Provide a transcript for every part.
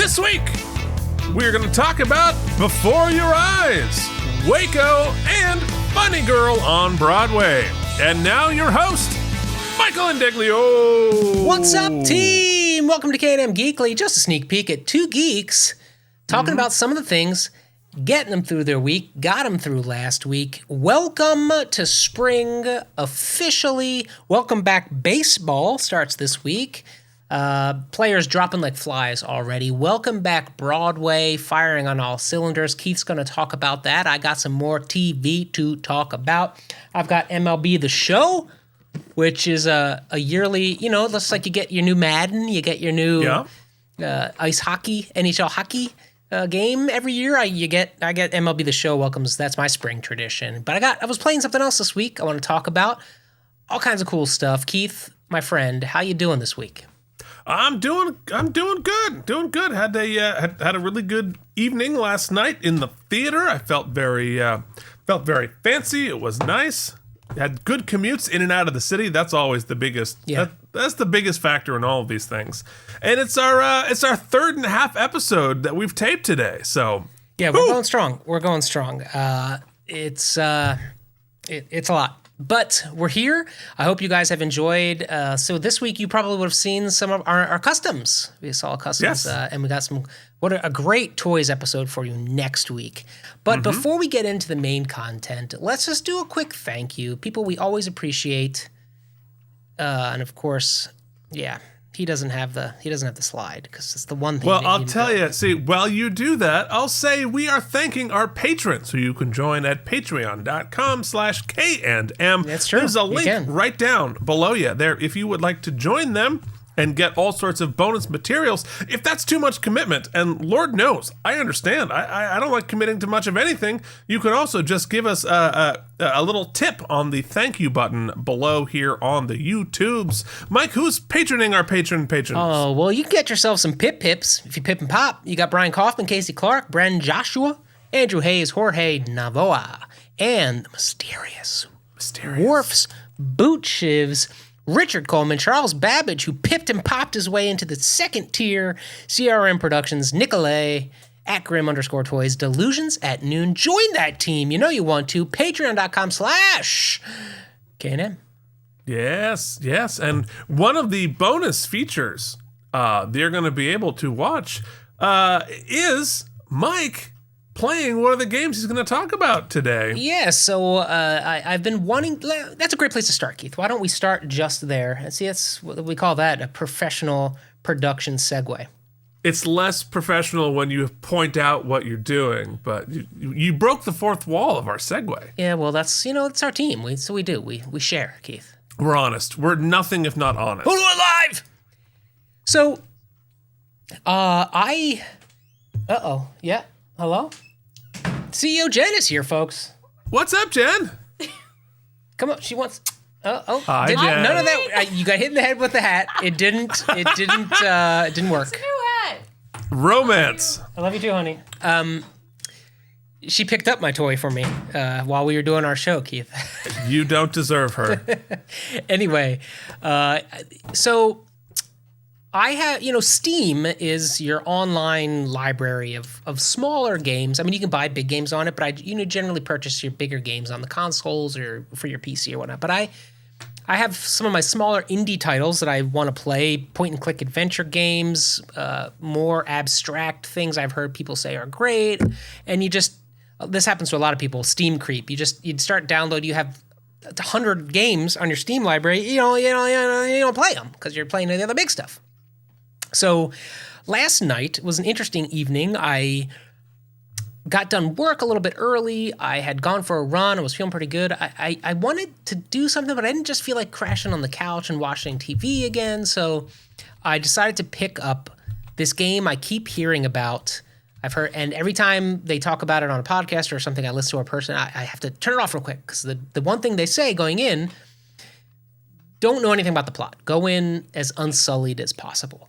This week, we're going to talk about Before Your Eyes, Waco, and Funny Girl on Broadway. And now your host, Michael Indiglio. What's up, team? Welcome to K&M Geekly. Just a sneak peek at two geeks talking about some of the things, getting them through their week, got them through last week. Welcome to spring officially. Welcome back. Baseball starts this week. Players dropping like flies already. Welcome back Broadway, firing on all cylinders. Keith's going to talk about that. I got some more TV to talk about. I've got MLB The Show, which is a yearly, it looks like you get your new Madden, you get your new ice hockey, NHL hockey game every year. I get MLB The Show welcomes. That's my spring tradition. But I was playing something else this week I want to talk about. All kinds of cool stuff. Keith, my friend, how you doing this week? I'm doing good. Had a really good evening last night in the theater. I felt very fancy. It was nice. Had good commutes in and out of the city. That's always the biggest. Yeah. That's the biggest factor in all of these things. And it's our third and a half episode that we've taped today. So yeah, we're going strong. It's a lot. But we're here. I hope you guys have enjoyed. So this week you probably would have seen some of our customs. We saw customs, yes. And we got some. What a great toys episode for you next week. But before we get into the main content, let's just do a quick thank you. People we always appreciate, and of course, yeah. He doesn't have the slide because it's the one thing. Well, I'll tell you. See, while you do that, I'll say we are thanking our patrons, who you can join at patreon.com/K&M. That's true. There's a link right down below you there if you would like to join them and get all sorts of bonus materials. If that's too much commitment, and Lord knows, I understand. I don't like committing to much of anything. You can also just give us a little tip on the thank you button below here on the YouTubes. Mike, who's patroning our patrons? Oh, well, you can get yourself some pips if you pip and pop. You got Brian Kaufman, Casey Clark, Bren Joshua, Andrew Hayes, Jorge Navoa, and the mysterious Worf's Boot Shivs, Richard Coleman, Charles Babbage, who pipped and popped his way into the second tier, CRM Productions, Nicolay, at Grim_Toys, Delusions at Noon. Join that team. You know you want to. Patreon.com/K&M. Yes. And one of the bonus features they're going to be able to watch is Mike playing one of the games he's going to talk about today. Yeah, so I've been wanting... That's a great place to start, Keith. Why don't we start just there? And see, that's what we call that, a professional production segue. It's less professional when you point out what you're doing, but you broke the fourth wall of our segue. Yeah, well, that's, it's our team. We share, Keith. We're honest. We're nothing if not honest. We're alive! So, yeah, hello? CEO Jen is here, folks. What's up, Jen? Come on, she wants... Hi, Jen. None of that. You got hit in the head with the hat. It didn't work. It's a new hat. Romance. I love you too, honey. She picked up my toy for me while we were doing our show, Keith. You don't deserve her. Anyway, so I have, Steam is your online library of smaller games. I mean, you can buy big games on it, but I generally purchase your bigger games on the consoles or for your PC or whatnot. But I have some of my smaller indie titles that I want to play, point-and-click adventure games, more abstract things I've heard people say are great. And this happens to a lot of people, Steam creep. You'd start download, you have 100 games on your Steam library, you don't play them because you're playing the other big stuff. So last night was an interesting evening. I got done work a little bit early. I had gone for a run. I was feeling pretty good. I wanted to do something, but I didn't just feel like crashing on the couch and watching TV again. So I decided to pick up this game I keep hearing about. I've heard, and every time they talk about it on a podcast or something I listen to a person, I have to turn it off real quick because the one thing they say going in, don't know anything about the plot. Go in as unsullied as possible.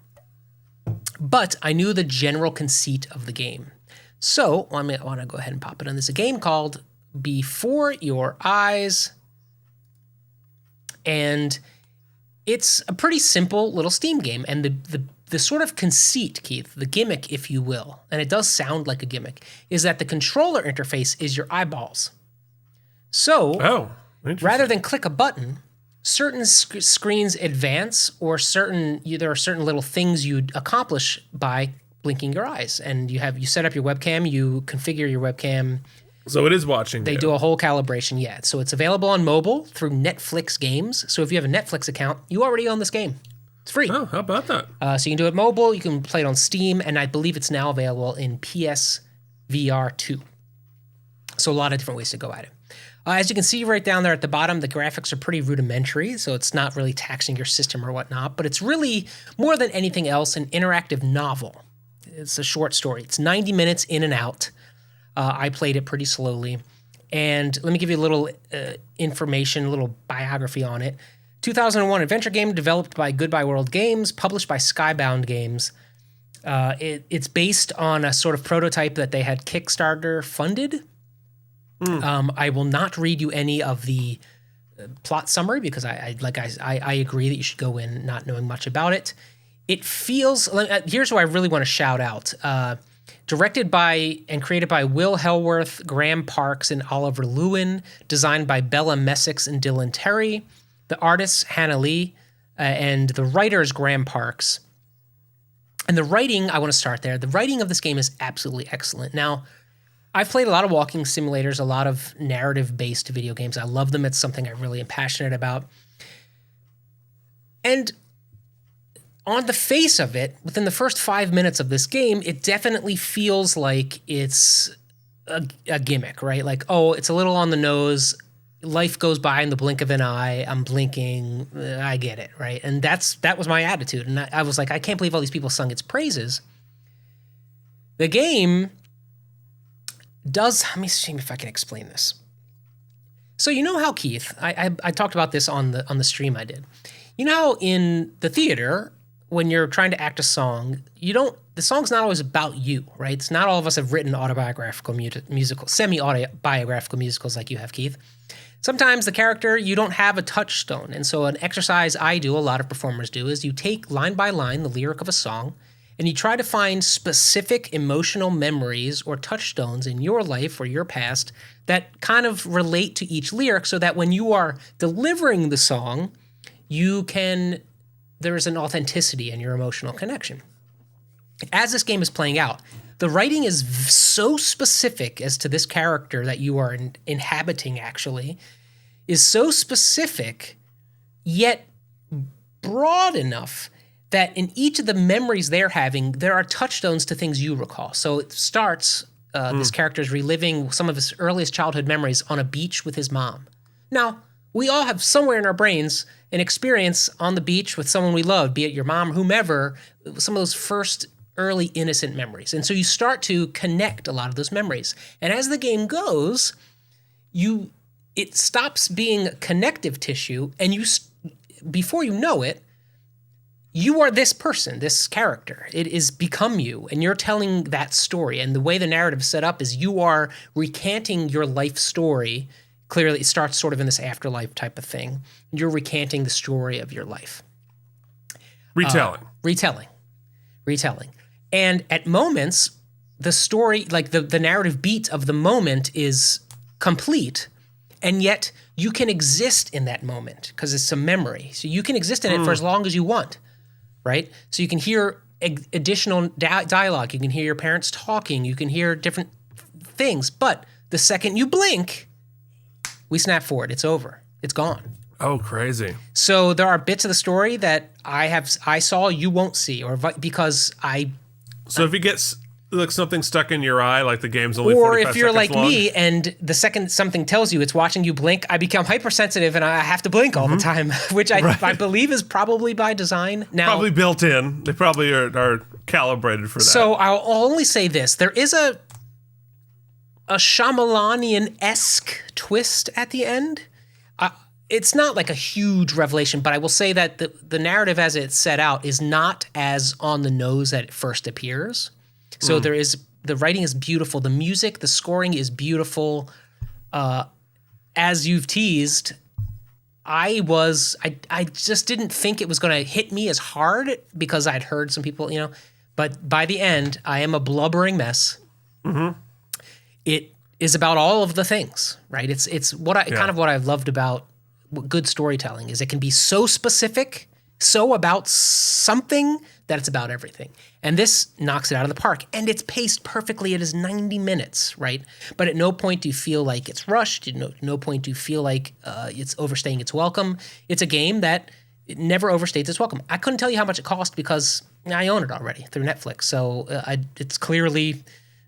But I knew the general conceit of the game. So I want to go ahead and pop it on. There's a game called Before Your Eyes. And it's a pretty simple little Steam game. And the the sort of conceit, Keith, the gimmick, if you will, and it does sound like a gimmick, is that the controller interface is your eyeballs. So, rather than click a button, certain screens advance, or there are certain little things you accomplish by blinking your eyes. And you set up your webcam, you configure your webcam. So it is watching. They do a whole calibration, yeah. So it's available on mobile through Netflix Games. So if you have a Netflix account, you already own this game. It's free. Oh, how about that? So you can do it mobile, you can play it on Steam, and I believe it's now available in PSVR 2. So a lot of different ways to go at it. As you can see right down there at the bottom, the graphics are pretty rudimentary, so it's not really taxing your system or whatnot, but it's really, more than anything else, an interactive novel. It's a short story. It's 90 minutes in and out. I played it pretty slowly. And let me give you a little information, a little biography on it. 2001 adventure game developed by Goodbye World Games, published by Skybound Games. It's based on a sort of prototype that they had Kickstarter funded. I will not read you any of the plot summary because I agree that you should go in not knowing much about it. It feels, here's what I really want to shout out. Directed by and created by Will Hellworth, Graham Parks, and Oliver Lewin. Designed by Bella Messick and Dylan Terry. The artists, Hannah Lee, and the writers, Graham Parks. And the writing, I want to start there. The writing of this game is absolutely excellent. Now, I've played a lot of walking simulators, a lot of narrative-based video games. I love them. It's something I really am passionate about. And on the face of it, within the first 5 minutes of this game, it definitely feels like it's a gimmick, right? Like, oh, it's a little on the nose. Life goes by in the blink of an eye. I'm blinking. I get it, right? And that was my attitude. And I was like, I can't believe all these people sung its praises. The game does, let me see if I can explain this. So you know how, Keith, I talked about this on the stream I did. You know how in the theater, when you're trying to act a song, the song's not always about you, right? It's not all of us have written autobiographical musicals, semi-autobiographical musicals like you have, Keith. Sometimes the character, you don't have a touchstone. And so an exercise I do, a lot of performers do, is you take line by line the lyric of a song and you try to find specific emotional memories or touchstones in your life or your past that kind of relate to each lyric so that when you are delivering the song, there is an authenticity in your emotional connection. As this game is playing out, the writing is so specific as to this character that you are inhabiting, actually, is so specific, yet broad enough that in each of the memories they're having, there are touchstones to things you recall. So it starts, this character is reliving some of his earliest childhood memories on a beach with his mom. Now, we all have somewhere in our brains an experience on the beach with someone we love, be it your mom, whomever, some of those first early innocent memories. And so you start to connect a lot of those memories. And as the game goes, it stops being connective tissue, and before you know it, you are this person, this character. It is become you, and you're telling that story. And the way the narrative is set up is you are recanting your life story. Clearly, it starts sort of in this afterlife type of thing. You're recanting the story of your life. Retelling. And at moments, the story, like the narrative beat of the moment is complete, and yet you can exist in that moment because it's a memory. So you can exist in it for as long as you want, right? So you can hear additional dialogue. You can hear your parents talking. You can hear different things. But the second you blink, we snap forward. It's over. It's gone. Oh, crazy. So there are bits of the story that I saw you won't see, or because So if you get like something stuck in your eye, like the game's only 45 or seconds if you're like long. me and the second something tells you it's watching you blink, I become hypersensitive and I have to blink all the time, which I believe is probably by design. Now, probably built in. They probably are calibrated for that. So I'll only say this. There is a Shyamalanian-esque twist at the end. It's not like a huge revelation, but I will say that the narrative as it's set out is not as on the nose that it first appears. So the writing is beautiful. The music, the scoring is beautiful. As you've teased, I just didn't think it was going to hit me as hard because I'd heard some people, but by the end, I am a blubbering mess. Mm-hmm. It is about all of the things, right? It's kind of what I've loved about good storytelling is it can be so specific, so about something that it's about everything. And this knocks it out of the park. And it's paced perfectly. It is 90 minutes, right? But at no point do you feel like it's rushed. At no point do you feel like it's overstaying its welcome. It's a game that it never overstays its welcome. I couldn't tell you how much it cost because I own it already through Netflix. So it's clearly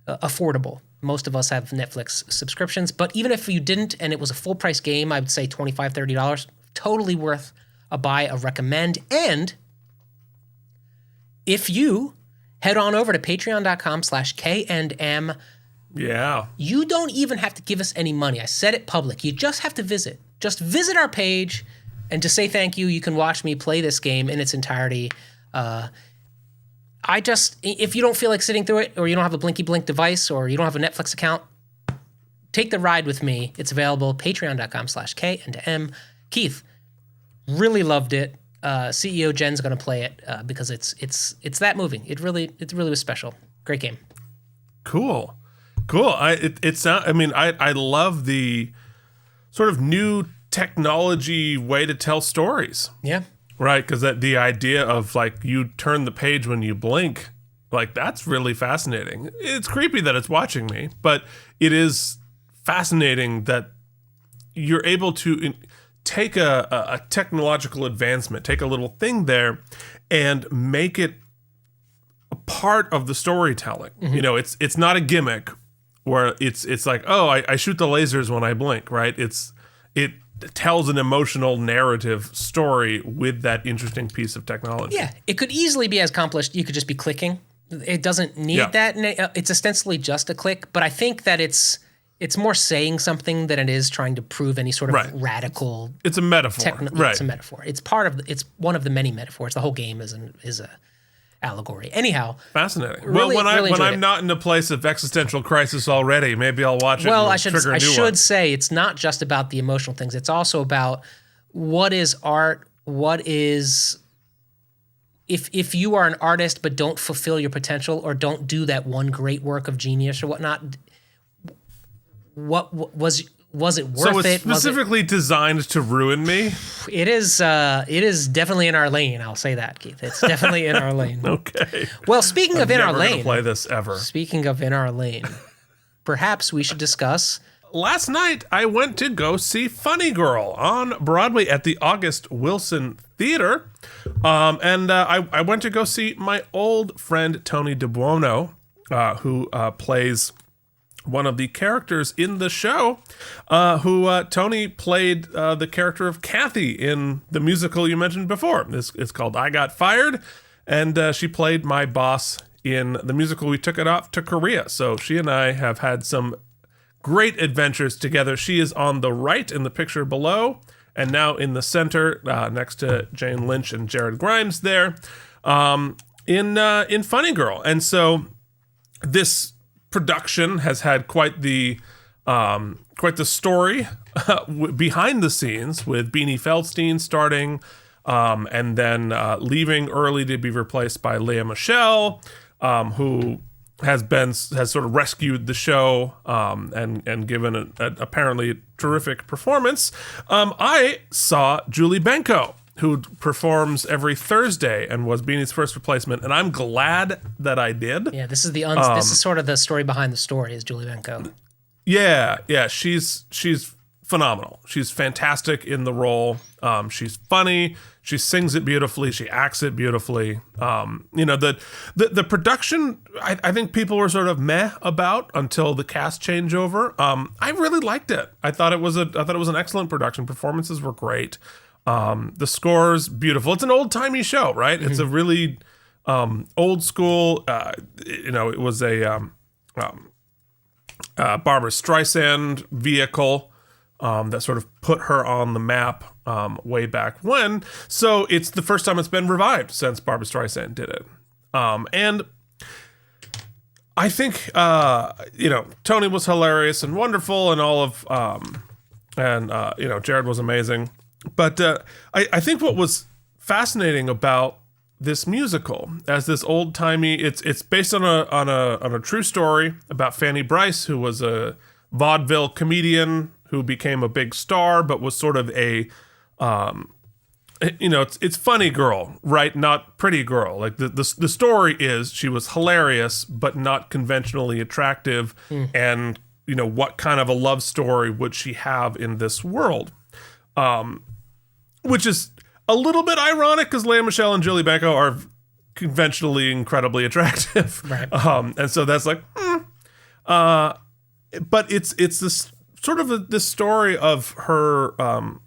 affordable. Most of us have Netflix subscriptions. But even if you didn't and it was a full-price game, I would say $25, $30. Totally worth a buy, a recommend. And if you head on over to patreon.com/KandM, you don't even have to give us any money. I said it public. You just have to visit. Just visit our page and to say thank you. You can watch me play this game in its entirety. If you don't feel like sitting through it or you don't have a Blinky Blink device or you don't have a Netflix account, take the ride with me. It's available, patreon.com/KandM. Keith, really loved it. CEO Jen's going to play it because it's that moving. It really was special. Great game. Cool. I love the sort of new technology way to tell stories. Yeah. Right, because the idea of like you turn the page when you blink, like that's really fascinating. It's creepy that it's watching me, but it is fascinating that you're able to take a technological advancement, take a little thing there, and make it a part of the storytelling. Mm-hmm. It's not a gimmick where it's like, oh, I shoot the lasers when I blink, right? It tells an emotional narrative story with that interesting piece of technology. Yeah, it could easily be as accomplished. You could just be clicking. It doesn't need that. It's ostensibly just a click, but I think that it's more saying something than it is trying to prove any sort of radical. It's a metaphor. Right. It's a metaphor. It's one of the many metaphors. The whole game is a allegory. Anyhow, fascinating. Really, when I'm it. not in a place of existential crisis already, maybe I'll watch it. Well, and I should say it's not just about the emotional things. It's also about what is art. What is if you are an artist but don't fulfill your potential or don't do that one great work of genius or whatnot. What was it worth it? So it's specifically designed to ruin me? It is definitely in our lane. I'll say that, Keith. It's definitely in our lane. Okay. Well, speaking of in our lane. I'm never play this ever. Speaking of in our lane, perhaps we should discuss. Last night, I went to go see Funny Girl on Broadway at the August Wilson Theater. I went to go see my old friend, Tony DeBuono, who plays one of the characters in the show, Tony played the character of Kathy in the musical you mentioned before. It's called I Got Fired, and she played my boss in the musical. We took it off to Korea, so she and I have had some great adventures together. She is on the right in the picture below, and now in the center, next to Jane Lynch and Jared Grimes there, in Funny Girl. And so this production has had quite the story behind the scenes, with Beanie Feldstein starting and then leaving early to be replaced by Lea Michele, who has sort of rescued the show and given an apparently terrific performance. I saw Julie Benko, who performs every Thursday and was Beanie's first replacement, and I'm glad that I did. Yeah, this is this is sort of the story behind the story, is Julie Benko. Yeah, she's phenomenal. She's fantastic in the role. She's funny. She sings it beautifully. She acts it beautifully. The production, I think people were sort of meh about until the cast changeover. I really liked it. I thought it was an excellent production. Performances were great. The score's beautiful. It's an old timey show, right? Mm-hmm. It's a really old school. It was a Barbra Streisand vehicle that sort of put her on the map way back when. So it's the first time it's been revived since Barbra Streisand did it. And I think Tony was hilarious and wonderful, and all of Jared was amazing. But I think what was fascinating about this musical, as this old timey, it's based on a true story about Fanny Brice, who was a vaudeville comedian who became a big star, but was sort of a it's Funny Girl, right? Not Pretty Girl. Like the story is she was hilarious, but not conventionally attractive. And what kind of a love story would she have in this world? Which is a little bit ironic because Lea Michele and Julie Benko are conventionally incredibly attractive, Right. And so that's like, but it's this sort of this story of her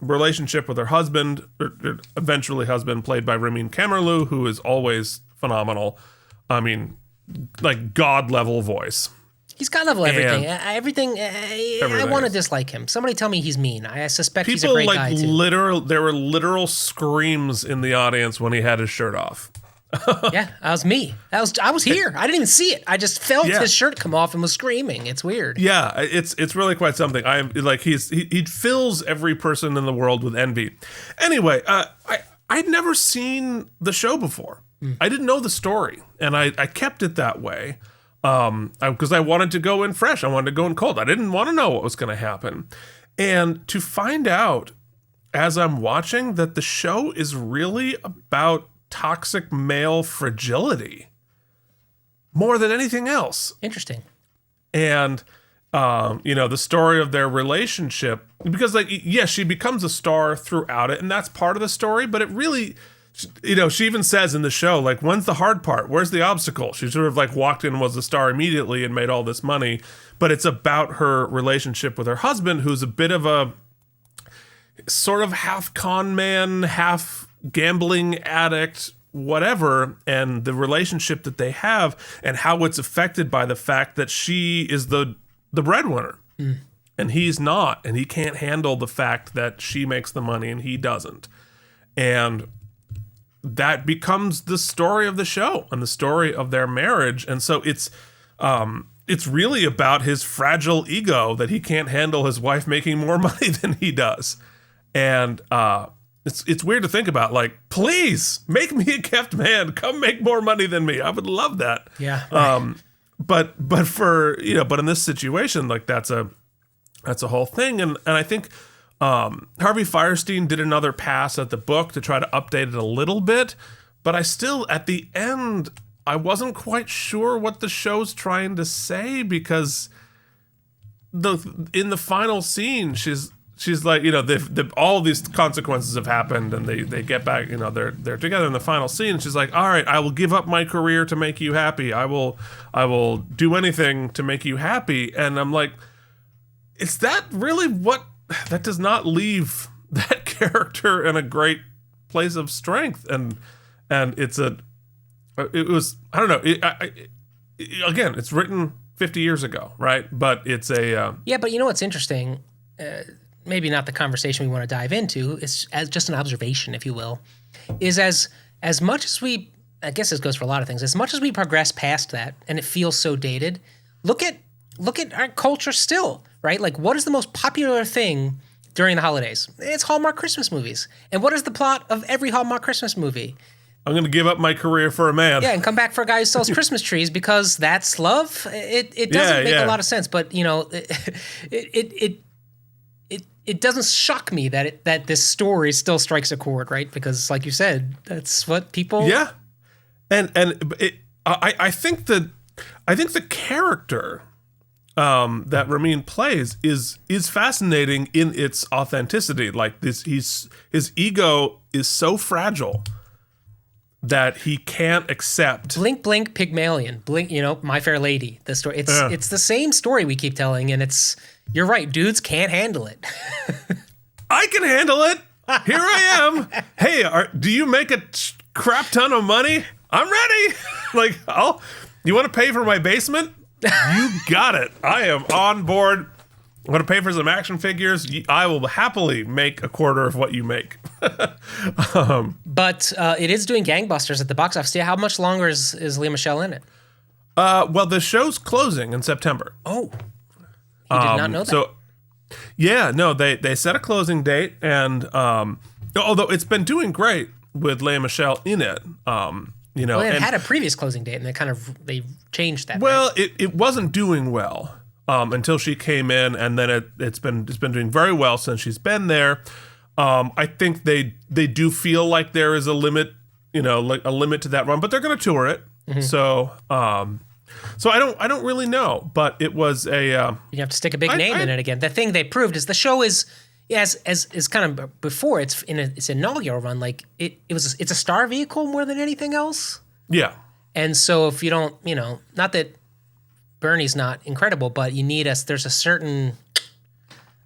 relationship with her husband, or eventually husband, played by Ramin Kamerlou, who is always phenomenal. I mean, like God level voice. He's got level everything. And Everything. I want to dislike him. Somebody tell me he's mean. I suspect he's a People great guy too. there were literal screams in the audience when he had his shirt off. Yeah, that was me. I was here. I didn't even see it. I just felt his shirt come off and was screaming. It's weird. Yeah, it's really quite something. I am like he fills every person in the world with envy. Anyway, I'd never seen the show before. I didn't know the story, and I kept it that way. Because I wanted to go in fresh. I wanted to go in cold. I didn't want to know what was going to happen. And to find out as I'm watching that the show is really about toxic male fragility more than anything else. Interesting. And, the story of their relationship, because yes, she becomes a star throughout it, and that's part of the story, but it really... she even says in the show, like, when's the hard part? Where's the obstacle? She sort of like walked in and was a star immediately and made all this money. But it's about her relationship with her husband, who's a bit of a sort of half con man, half gambling addict, whatever. And the relationship that they have and how it's affected by the fact that she is the breadwinner. And he's not. And he can't handle the fact that she makes the money and he doesn't. And that becomes the story of the show and the story of their marriage. And so it's really about his fragile ego that he can't handle his wife making more money than he does. And it's weird to think about, like, please make me a kept man. Come make more money than me. I would love that. Yeah. Right. But but in this situation, like that's a whole thing. And I think Harvey Fierstein did another pass at the book to try to update it a little bit, but I still, at the end, I wasn't quite sure what the show's trying to say, because in the final scene, she's like, all of these consequences have happened, and they get back, they're together in the final scene. She's like, all right, I will give up my career to make you happy. I will do anything to make you happy. And I'm like, is that really what? That does not leave that character in a great place of strength, and it was, I don't know. Again, it's written 50 years ago, right? But it's a yeah. But you know what's interesting? Maybe not the conversation we want to dive into. It's as just an observation, if you will. Is as much as we, I guess this goes for a lot of things. As much as we progress past that, and it feels so dated. Look at our culture still. Right? Like, what is the most popular thing during the holidays? It's Hallmark Christmas movies. And what is the plot of every Hallmark Christmas movie? I'm going to give up my career for a man. Yeah, and come back for a guy who sells Christmas trees because that's love. It doesn't make a lot of sense, but it doesn't shock me that this story still strikes a chord, right? Because, like you said, that's what people. Yeah, and I think the character that Ramin plays is fascinating in its authenticity. Like his ego is so fragile that he can't accept. Blink, blink, Pygmalion. Blink, My Fair Lady. The story. It's the same story we keep telling, and you're right. Dudes can't handle it. I can handle it. Here I am. Hey, do you make a crap ton of money? I'm ready. Like, you want to pay for my basement? You got it. I am on board. I'm going to pay for some action figures. I will happily make a quarter of what you make. But it is doing gangbusters at the box office. Yeah, how much longer is Lea Michele in it? Well, the show's closing in September. Oh, he did not know that. So, Yeah, no, they set a closing date, and although it's been doing great with Lea Michele in it, Well, it had a previous closing date, and they changed that. Well, right? it wasn't doing well until she came in, and then it's been doing very well since she's been there. I think they do feel like there is a limit, like a limit to that run, but they're going to tour it. Mm-hmm. So I don't really know, but it was a. You have to stick a big name in it again. The thing they proved is the show is. As kind of before its inaugural run, like it's a star vehicle more than anything else. Yeah. And so if you don't, not that Bernie's not incredible, but you need there's a certain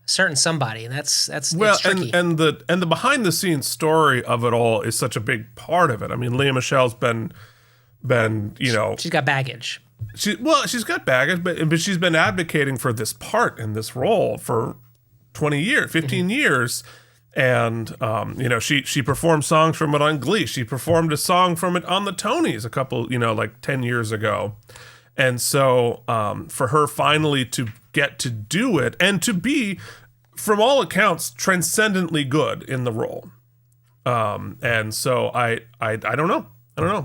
somebody, and that's it's tricky. and the behind the scenes story of it all is such a big part of it. I mean, Lea Michele's been she's got baggage. She's got baggage, but she's been advocating for this part in this role for 20 years, 15 years. And, she performed songs from it on Glee. She performed a song from it on the Tonys a couple, like 10 years ago. And so for her finally to get to do it and to be, from all accounts, transcendently good in the role. And so I don't know.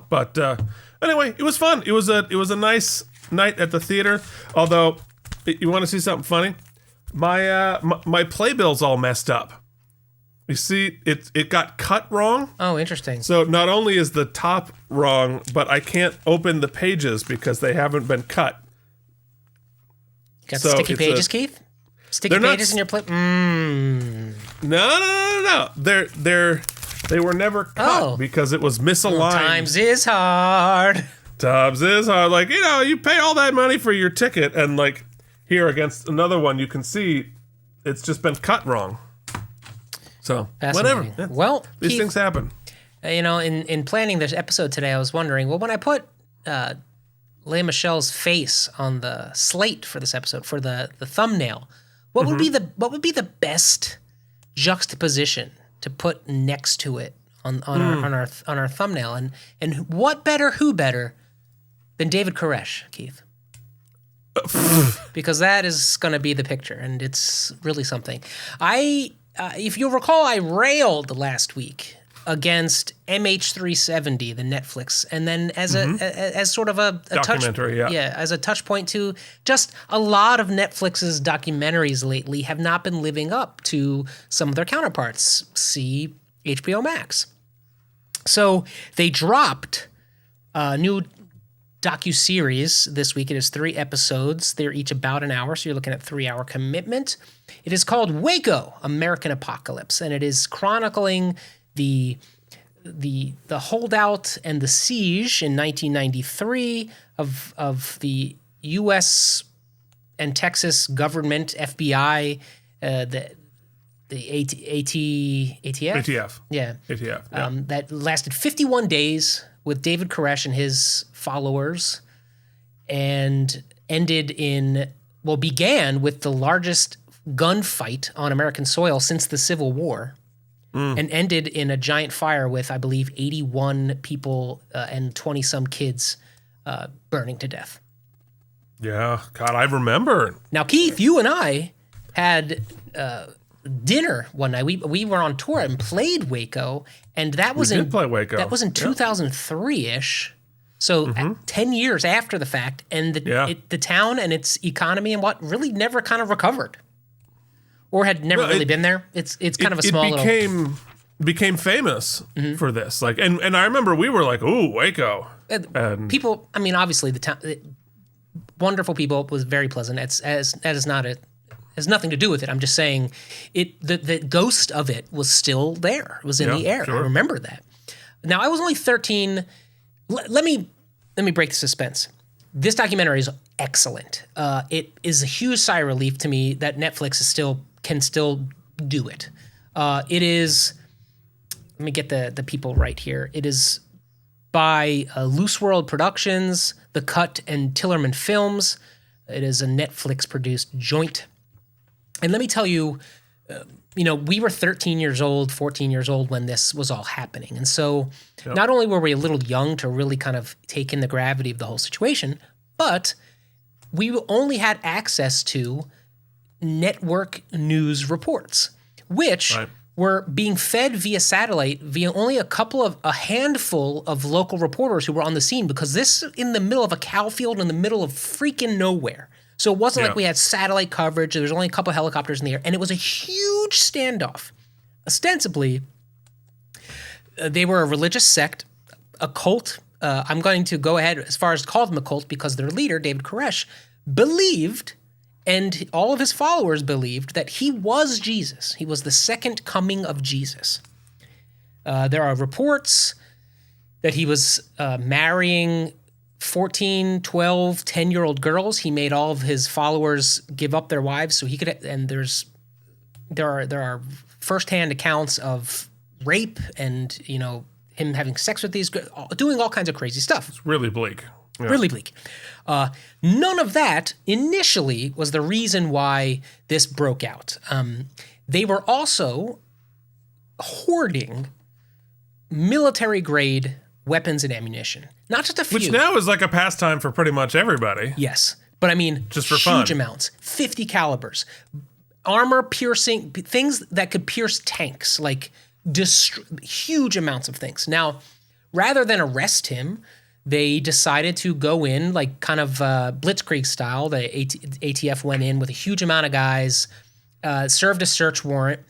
But anyway, it was fun. It was a nice night at the theater. Although, you want to see something funny? My playbill's all messed up. You see, it got cut wrong. Oh, interesting. So not only is the top wrong, but I can't open the pages because they haven't been cut. Got sticky pages, Keith? Sticky pages in your play? No. They were never cut because it was misaligned. Times is hard. Like, you pay all that money for your ticket, and like here against another one, you can see it's just been cut wrong. So whatever. Yeah. Well, these Keith, things happen. In planning this episode today, I was wondering, well, when I put Lea Michele's face on the slate for this episode for the thumbnail, what would be the best juxtaposition to put next to it on our thumbnail? And who better than David Koresh, Keith? Because that is going to be the picture, and it's really something. If you'll recall, I railed last week against MH370, the Netflix, and then as sort of a documentary, as a touch point to just a lot of Netflix's documentaries lately have not been living up to some of their counterparts. See HBO Max. So they dropped a new docuseries this week. It is 3 episodes. They're each about an hour, so you're looking at 3-hour commitment. It is called Waco, American Apocalypse, and it is chronicling the holdout and the siege in 1993 of the U.S. and Texas government, FBI, the ATF? ATF. Yeah. ATF. Yeah. That lasted 51 days with David Koresh and his followers, and began with the largest gunfight on American soil since the Civil War, and ended in a giant fire with, I believe, 81 people and 20-some kids burning to death. Yeah, God, I remember. Now, Keith, you and I had dinner one night. We were on tour and played Waco, and that was did play Waco. That was in 2003-ish. So 10 years after the fact, and the town and its economy and what really never kind of recovered, or had never really been there. It's kind of a small. It became famous for this. Like, and I remember we were like, "Ooh, Waco." And people, I mean, obviously the town, wonderful people, was very pleasant. Has nothing to do with it. I'm just saying, the ghost of it was still there. It was in the air. Sure. I remember that. Now, I was only 13. Let me break the suspense. This documentary is excellent. It is a huge sigh of relief to me that Netflix can still do it. It is. Let me get the people right here. It is by Loose World Productions, The Cut, and Tillerman Films. It is a Netflix-produced joint. And let me tell you, we were 13 years old, 14 years old when this was all happening. And so not only were we a little young to really kind of take in the gravity of the whole situation, but we only had access to network news reports, which were being fed via satellite via only a handful of local reporters who were on the scene, because this in the middle of a cow field in the middle of freaking nowhere. So it wasn't like we had satellite coverage. There was only a couple helicopters in the air, and it was a huge standoff. Ostensibly, they were a religious sect, a cult. I'm going to go ahead as far as to call them a cult because their leader, David Koresh, believed, and all of his followers believed, that he was Jesus. He was the second coming of Jesus. There are reports that he was marrying 14, 12, 10-year-old girls. He made all of his followers give up their wives so he could, and there are firsthand accounts of rape and, him having sex with these girls, doing all kinds of crazy stuff. It's really bleak. Yeah. Really bleak. None of that initially was the reason why this broke out. They were also hoarding military-grade weapons and ammunition. Not just a few. Which now is like a pastime for pretty much everybody. Yes. But I mean, just for huge fun. amounts. 50 calibers. Armor-piercing, things that could pierce tanks, like huge amounts of things. Now, rather than arrest him, they decided to go in like kind of Blitzkrieg style. The ATF went in with a huge amount of guys, served a search warrant.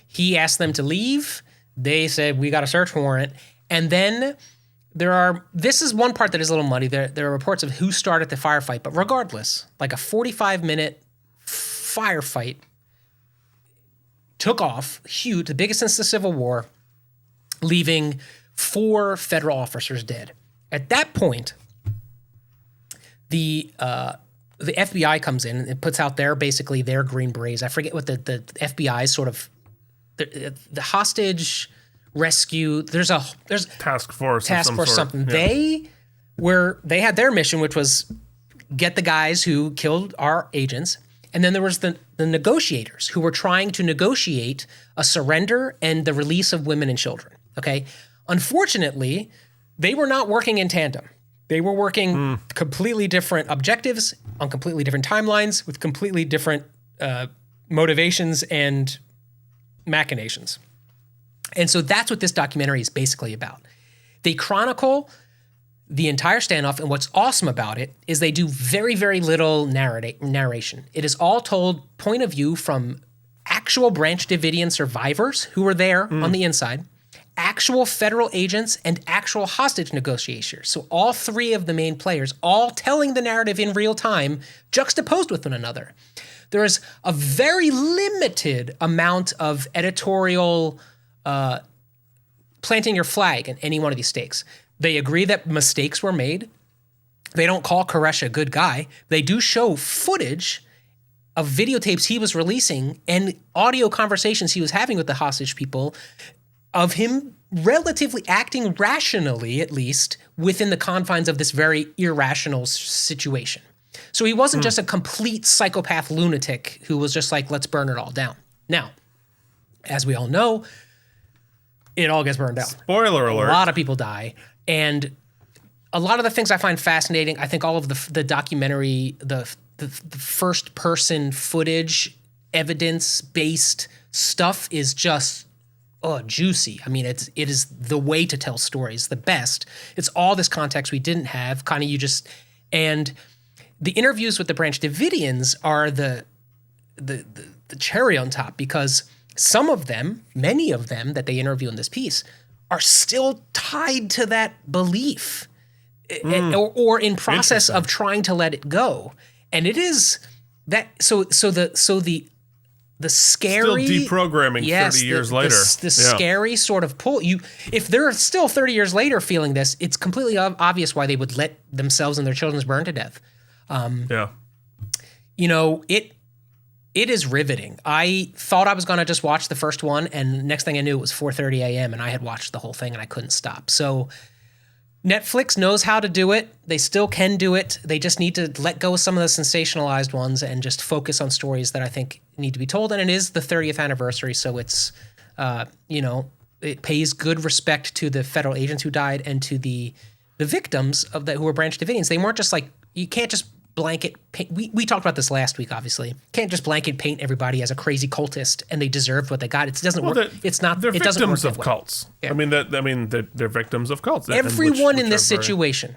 He asked them to leave. They said, we got a search warrant. And then this is one part that is a little muddy. There are reports of who started the firefight, but regardless, like a 45-minute firefight took off, huge, the biggest since the Civil War, leaving 4 federal officers dead. At that point, the FBI comes in and puts out their Green Berets. I forget what the FBI's sort of the hostage rescue. There's task force something. Yeah. They had their mission, which was get the guys who killed our agents. And then there was the negotiators who were trying to negotiate a surrender and the release of women and children. Okay. Unfortunately, they were not working in tandem. They were working completely different objectives on completely different timelines with completely different motivations and machinations. And so that's what this documentary is basically about. They chronicle the entire standoff, and what's awesome about it is they do very, very little narration. It is all told point of view from actual Branch Davidian survivors who were there on the inside, actual federal agents, and actual hostage negotiators. So all 3 of the main players all telling the narrative in real time, juxtaposed with one another. There is a very limited amount of editorial planting your flag in any one of these stakes. They agree that mistakes were made. They don't call Koresh a good guy. They do show footage of videotapes he was releasing and audio conversations he was having with the hostage people of him relatively acting rationally, at least, within the confines of this very irrational situation. So he wasn't just a complete psychopath lunatic who was just like, let's burn it all down. Now, as we all know, it all gets burned down. Spoiler alert. A lot of people die. And a lot of the things I find fascinating, I think all of the documentary, the first person footage, evidence-based stuff is just juicy. I mean, it is the way to tell stories, the best. It's all this context we didn't have, and the interviews with the Branch Davidians are the cherry on top, because some of them, many of them that they interview in this piece, are still tied to that belief or in process of trying to let it go. And it is that, so the scary... Still deprogramming 30 years later. The scary sort of pull. If they're still 30 years later feeling this, it's completely obvious why they would let themselves and their children burn to death. It is riveting. I thought I was going to just watch the first one, and next thing I knew, it was 4:30 a.m., and I had watched the whole thing, and I couldn't stop. So Netflix knows how to do it. They still can do it. They just need to let go of some of the sensationalized ones and just focus on stories that I think need to be told. And it is the 30th anniversary, so it's, it pays good respect to the federal agents who died and to the victims who were Branch Davidians. They weren't just like, you can't just blanket paint. We talked about this last week, obviously. Can't just blanket paint everybody as a crazy cultist and they deserved what they got. It doesn't work. It's not. They're it doesn't work victims of that way. cults. Yeah. I mean, they're victims of cults. Everyone in this situation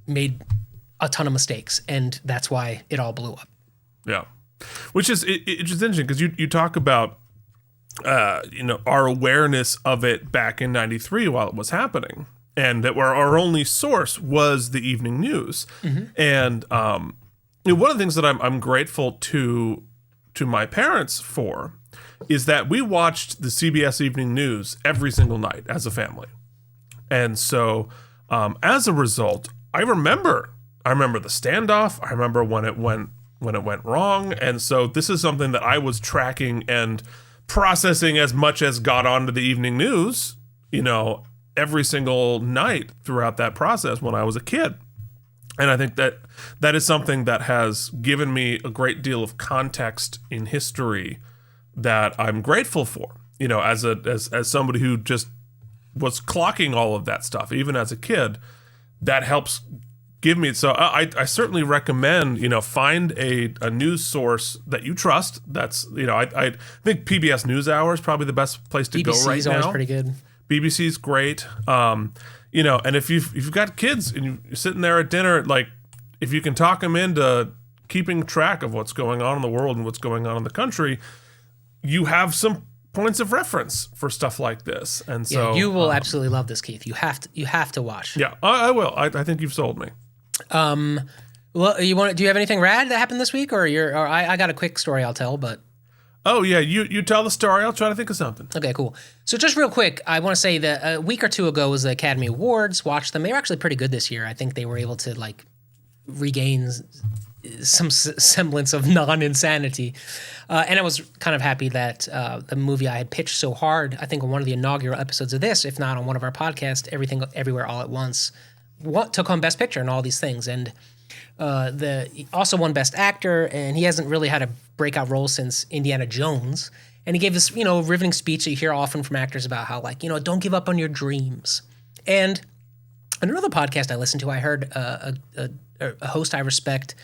made a ton of mistakes, and that's why it all blew up. Yeah, which is it's just interesting because you talk about our awareness of it back in '93 while it was happening, and that our only source was the evening news. And one of the things that I'm grateful to my parents for is that we watched the CBS Evening News every single night as a family, and so as a result, I remember the standoff. I remember when it went wrong, and so this is something that I was tracking and processing as much as got onto the evening news, every single night throughout that process when I was a kid. And I think that is something that has given me a great deal of context in history that I'm grateful for. As somebody who just was clocking all of that stuff, even as a kid, that helps give me. So I certainly recommend, find a news source that you trust. That's, I think PBS NewsHour is probably the best place to go right now. BBC's always pretty good. BBC's great. And if you've got kids and you're sitting there at dinner, like if you can talk them into keeping track of what's going on in the world and what's going on in the country, you have some points of reference for stuff like this. And so you will absolutely love this, Keith. You have to watch. Yeah, I will. I think you've sold me. Well, do you have anything rad that happened this week, or I got a quick story I'll tell, but. Oh yeah, you tell the story. I'll try to think of something. Okay, cool. So just real quick, I want to say that a week or two ago was the Academy Awards. Watched them. They were actually pretty good this year. I think they were able to regain some semblance of non-insanity. And I was kind of happy that the movie I had pitched so hard, I think on one of the inaugural episodes of this, if not on one of our podcasts, Everything Everywhere All at Once, took home Best Picture and all these things. And he also won Best Actor, and he hasn't really had a breakout role since Indiana Jones. And he gave this, riveting speech that you hear often from actors about how, don't give up on your dreams. And on another podcast I listened to, I heard a host I respect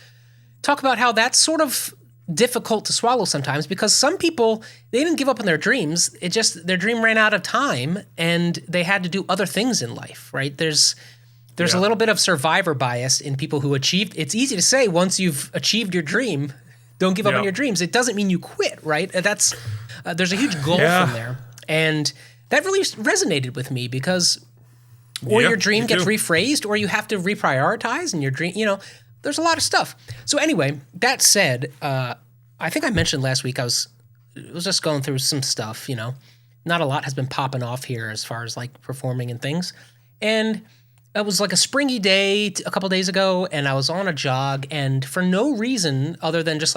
talk about how that's sort of difficult to swallow sometimes, because some people, they didn't give up on their dreams. It just, their dream ran out of time and they had to do other things in life, right? There's a little bit of survivor bias in people who achieved. It's easy to say once you've achieved your dream, don't give up on your dreams. It doesn't mean you quit, right? There's a huge gulf in there. And that really resonated with me because your dream gets rephrased, or you have to reprioritize, and your dream, there's a lot of stuff. So anyway, that said, I think I mentioned last week I was just going through some stuff, Not a lot has been popping off here as far as performing and things. And it was a springy day a couple days ago, and I was on a jog, and for no reason other than just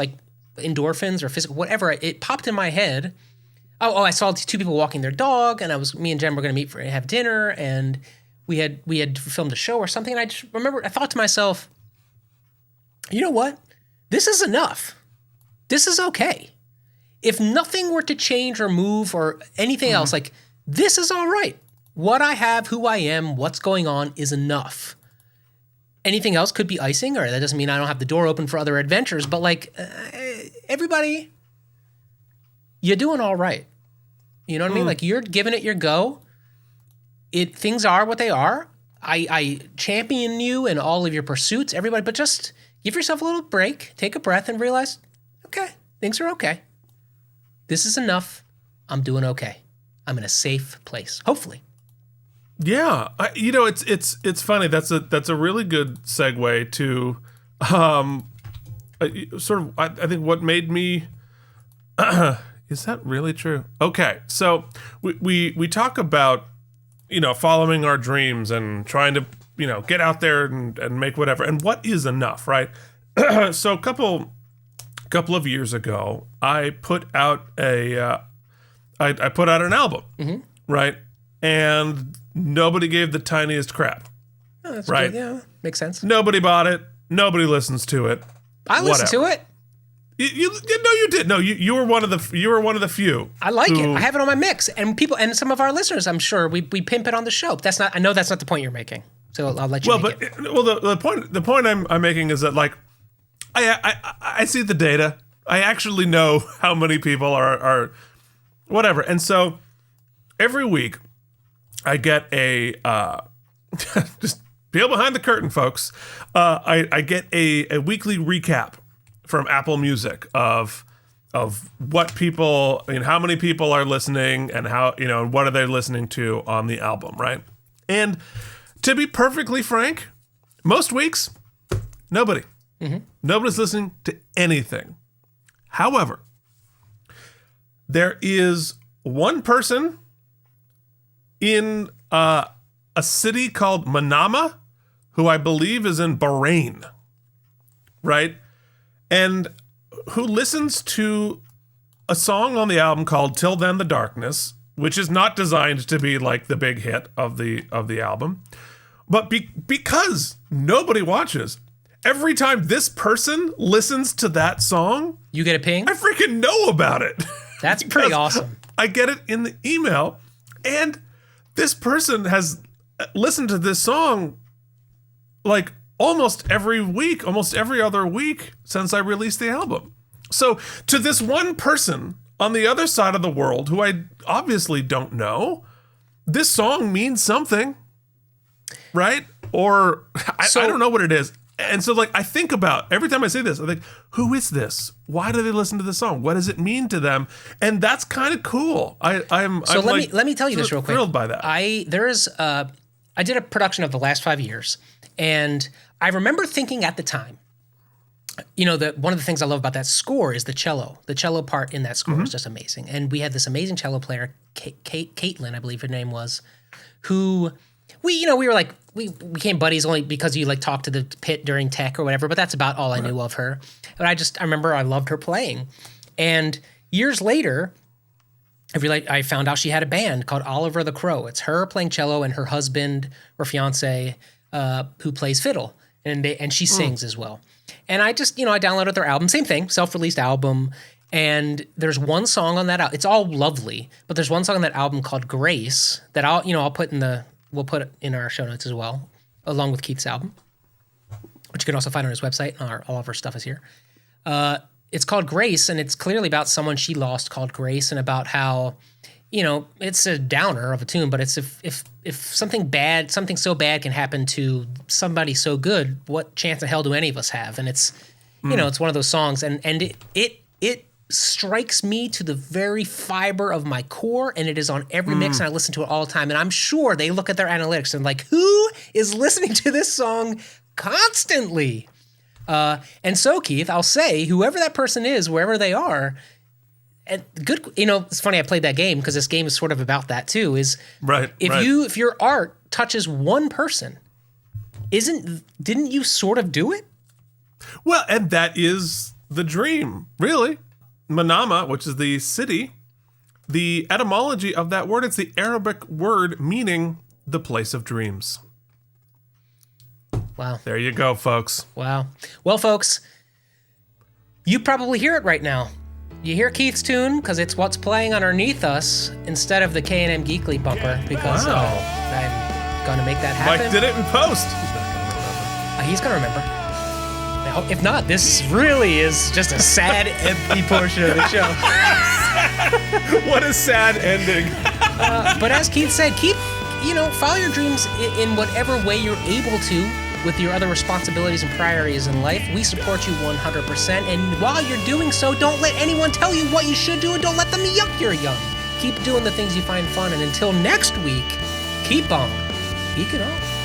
endorphins or physical, whatever, it popped in my head. Oh, I saw two people walking their dog, and me and Jen were going to meet to have dinner, and we had filmed a show or something, and I just remember, I thought to myself, you know what? This is enough. This is okay. If nothing were to change or move or anything else, this is all right. What I have, who I am, what's going on is enough. Anything else could be icing, or that doesn't mean I don't have the door open for other adventures, but everybody, you're doing all right. You know what I mean? You're giving it your go. Things are what they are. I champion you in all of your pursuits, everybody, but just give yourself a little break, take a breath, and realize, okay, things are okay. This is enough. I'm doing okay. I'm in a safe place, hopefully. Yeah, it's funny. That's a really good segue to sort of. I think what made me is that really true? Okay, so we talk about following our dreams and trying to get out there and make whatever. And what is enough, right? So a couple of years ago, I put out I put out an album, right? And nobody gave the tiniest crap. Oh, that's right? Good. Yeah, makes sense. Nobody bought it. Nobody listens to it. I listened to it. You did. No, you were one of the few. I like it. I have it on my mix, and some of our listeners, I'm sure we pimp it on the show. But I know that's not the point you're making. So I'll let you make it. The point I'm making is that, like, I see the data. I actually know how many people are whatever. And so every week I get a just peel behind the curtain, folks. I get a weekly recap from Apple Music of what people, how many people are listening and how, what are they listening to on the album, right? And to be perfectly frank, most weeks, nobody. Mm-hmm. Nobody's listening to anything. However, there is one person in a city called Manama, who I believe is in Bahrain, right? And who listens to a song on the album called Till Then the Darkness, which is not designed to be like the big hit of the album. But because nobody watches, every time this person listens to that song, you get a ping? I freaking know about it. That's pretty awesome. I get it in the email, and this person has listened to this song like almost every week, almost every other week since I released the album. So to this one person on the other side of the world, who I obviously don't know, this song means something, right? Or I don't know what it is. And so, like, I think about, every time I say this, I think, who is this? Why do they listen to this song? What does it mean to them? And that's kind of cool. Let me tell you this real quick. Thrilled by that. I did a production of the last 5 years, and I remember thinking at the time, that one of the things I love about that score is the cello. The cello part in that score is just amazing. And we had this amazing cello player, Caitlin, I believe her name was, who we were like, we became buddies only because you like talked to the pit during tech or whatever, but that's about all I knew of her. But I remember I loved her playing. And years later, I found out she had a band called Oliver the Crow. It's her playing cello and her husband or fiance who plays fiddle, and she sings as well. And I just, I downloaded their album, same thing, self-released album. And there's one song on that. It's all lovely, but there's one song on that album called Grace that we'll put it in our show notes as well, along with Keith's album, which you can also find on his website. All of our stuff is here. It's called Grace, and it's clearly about someone she lost called Grace, and about how, it's a downer of a tune, but it's if something so bad can happen to somebody so good, what chance of hell do any of us have? And it's, it's one of those songs, and it strikes me to the very fiber of my core, and it is on every mix, and I listen to it all the time. And I'm sure they look at their analytics and like, who is listening to this song constantly? And so, Keith, I'll say, whoever that person is, wherever they are, and good. It's funny I played that game because this game is sort of about that too. Is right. If your art touches one person, didn't you sort of do it? Well, and that is the dream, really. Manama, which is the city, the etymology of that word, it's the Arabic word meaning the place of dreams. Wow. There you go, folks. Wow. Well, folks, you probably hear it right now. You hear Keith's tune because it's what's playing underneath us instead of the K&M Geekly bumper, because I'm going to make that happen. Mike did it in post. He's going to remember. If not, this really is just a sad, empty portion of the show. What a sad ending. But as Keith said, follow your dreams in whatever way you're able to with your other responsibilities and priorities in life. We support you 100%. And while you're doing so, don't let anyone tell you what you should do, and don't let them yuck your yum. Keep doing the things you find fun. And until next week, keep on geeking on.